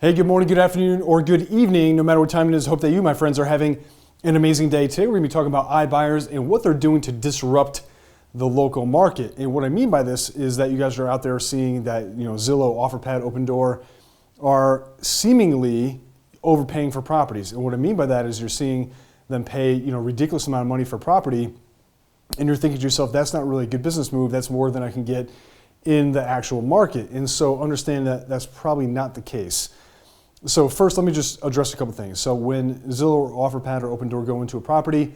Hey, good morning, good afternoon, or good evening, no matter what time it is. Hope that you, my friends, are having an amazing day. Today we're going to be talking about iBuyers and what they're doing to disrupt the local market. And what I mean by this is that you guys are out there seeing that Zillow, OfferPad, Opendoor are seemingly overpaying for properties. And what I mean by that is you're seeing them pay ridiculous amount of money for property, and you're thinking to yourself, that's not really a good business move. That's more than I can get in the actual market. And so understand that that's probably not the case. So first, let me just address a couple things. So when Zillow or OfferPad or Opendoor go into a property,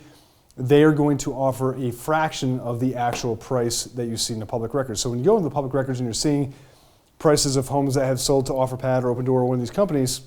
they are going to offer a fraction of the actual price that you see in the public records. So when you go into the public records and you're seeing prices of homes that have sold to OfferPad or Opendoor or one of these companies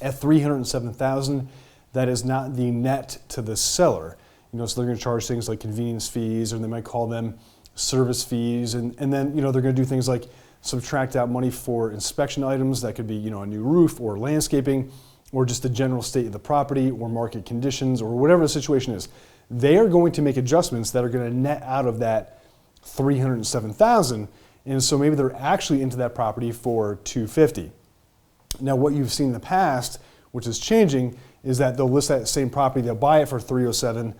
at $307,000, that is not the net to the seller. So they're going to charge things like convenience fees, or they might call them service fees, and then they're going to do things like subtract out money for inspection items. That could be a new roof or landscaping or just the general state of the property or market conditions or whatever the situation is. They are going to make adjustments that are going to net out of that $307,000, and so maybe they're actually into that property for $250,000. Now what you've seen in the past, which is changing, is that they'll list that same property, they'll buy it for $307,000,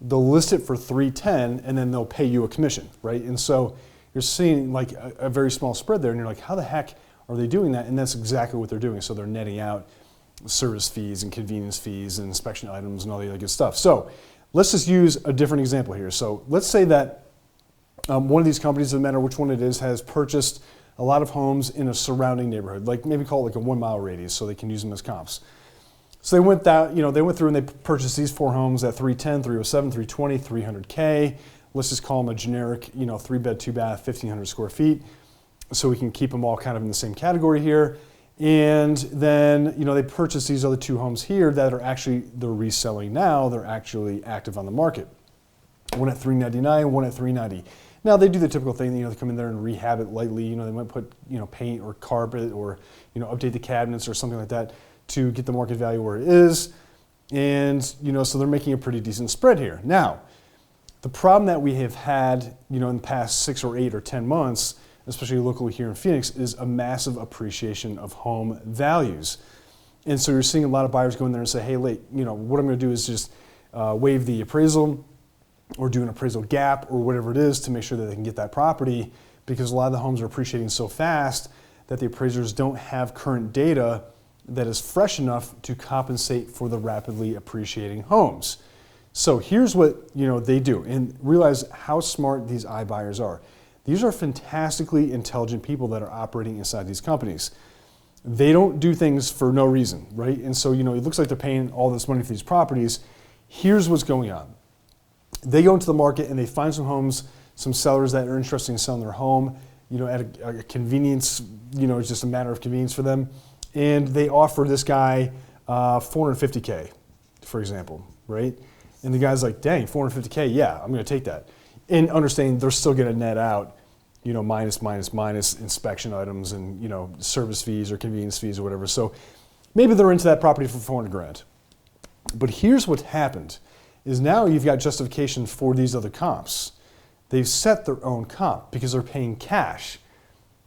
they'll list it for $310,000, and then they'll pay you a commission, right? And so you're seeing like a very small spread there, and you're like, how the heck are they doing that? And that's exactly what they're doing. So they're netting out service fees and convenience fees and inspection items and all the other good stuff. So let's just use a different example here. So let's say that one of these companies, doesn't matter which one it is, has purchased a lot of homes in a surrounding neighborhood, like maybe call it like a 1 mile radius, so they can use them as comps. So they went through and they purchased these 4 homes at $310,000, $307,000, $320,000, $300,000. Let's just call them a generic, 3-bed, 2-bath, 1,500 square feet, so we can keep them all kind of in the same category here. And then, they purchased these other 2 homes here that are they're reselling now. They're actually active on the market. One at $399,000, one at $390,000. Now they do the typical thing, they come in there and rehab it lightly. They might put, paint or carpet or, update the cabinets or something like that to get the market value where it is. And, so they're making a pretty decent spread here. Now, the problem that we have had, in the past 6 or 8 or 10 months, especially locally here in Phoenix, is a massive appreciation of home values. And so you're seeing a lot of buyers go in there and say, hey, what I'm going to do is just waive the appraisal or do an appraisal gap or whatever it is to make sure that they can get that property, because a lot of the homes are appreciating so fast that the appraisers don't have current data that is fresh enough to compensate for the rapidly appreciating homes. So here's what they do, and realize how smart these iBuyers are. These are fantastically intelligent people that are operating inside these companies. They don't do things for no reason, right? And so it looks like they're paying all this money for these properties. Here's what's going on. They go into the market and they find some homes, some sellers that are interested in selling their home, at a convenience, it's just a matter of convenience for them. And they offer this guy $450K, for example, right? And the guy's like, dang, $450K, yeah, I'm gonna take that. And understanding they're still gonna net out, minus inspection items and, service fees or convenience fees or whatever. So maybe they're into that property for $400,000. But here's what happened, is now you've got justification for these other comps. They've set their own comp because they're paying cash.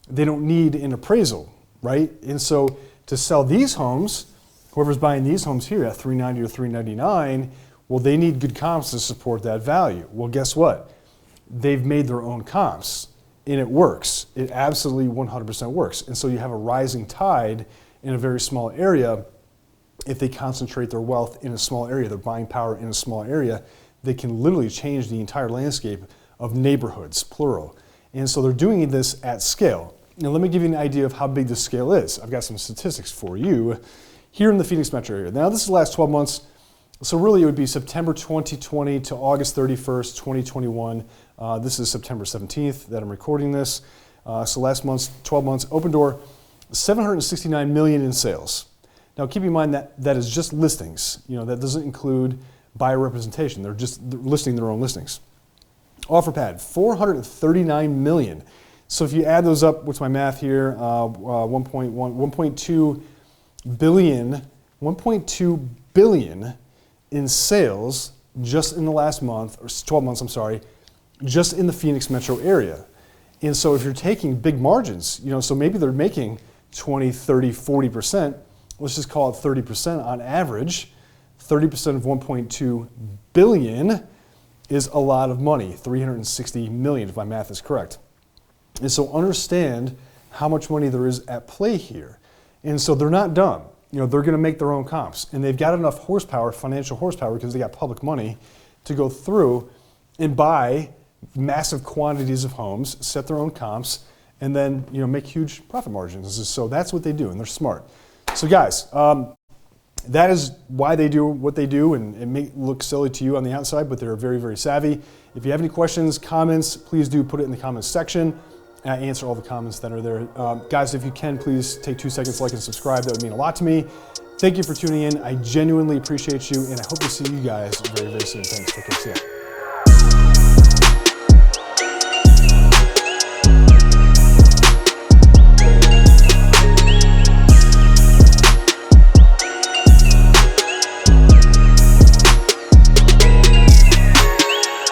They don't need an appraisal, right? And so to sell these homes, whoever's buying these homes here at $390,000 or $399,000, well, they need good comps to support that value. Well, guess what? They've made their own comps, and it works. It absolutely 100% works. And so you have a rising tide in a very small area. If they concentrate their wealth in a small area, their buying power in a small area, they can literally change the entire landscape of neighborhoods, plural. And so they're doing this at scale. Now, let me give you an idea of how big this scale is. I've got some statistics for you here in the Phoenix metro area. Now, this is the last 12 months. So really it would be September 2020 to August 31st, 2021. This is September 17th that I'm recording this. So last month's 12 months, Opendoor, $769 million in sales. Now keep in mind that that is just listings. That doesn't include buyer representation. They're listing their own listings. OfferPad, $439 million. So if you add those up, what's my math here? 1.2 billion in sales just in the last month, or 12 months, I'm sorry, just in the Phoenix metro area. And so if you're taking big margins, so maybe they're making 20, 30, 40%. Let's just call it 30% on average. 30% of 1.2 billion is a lot of money, 360 million if my math is correct. And so understand how much money there is at play here. And so they're not dumb. You know, they're going to make their own comps, and they've got enough horsepower, financial horsepower, because they got public money to go through and buy massive quantities of homes, set their own comps, and then, you know, make huge profit margins. So that's what they do, and they're smart. So guys, that is why they do what they do, and it may look silly to you on the outside, but they're very, very savvy. If you have any questions, comments, please do put it in the comments section. And I answer all the comments that are there. Guys, if you can, please take 2 seconds to like and subscribe. That would mean a lot to me. Thank you for tuning in. I genuinely appreciate you, and I hope to see you guys very, very soon. Thanks. Take care. See ya.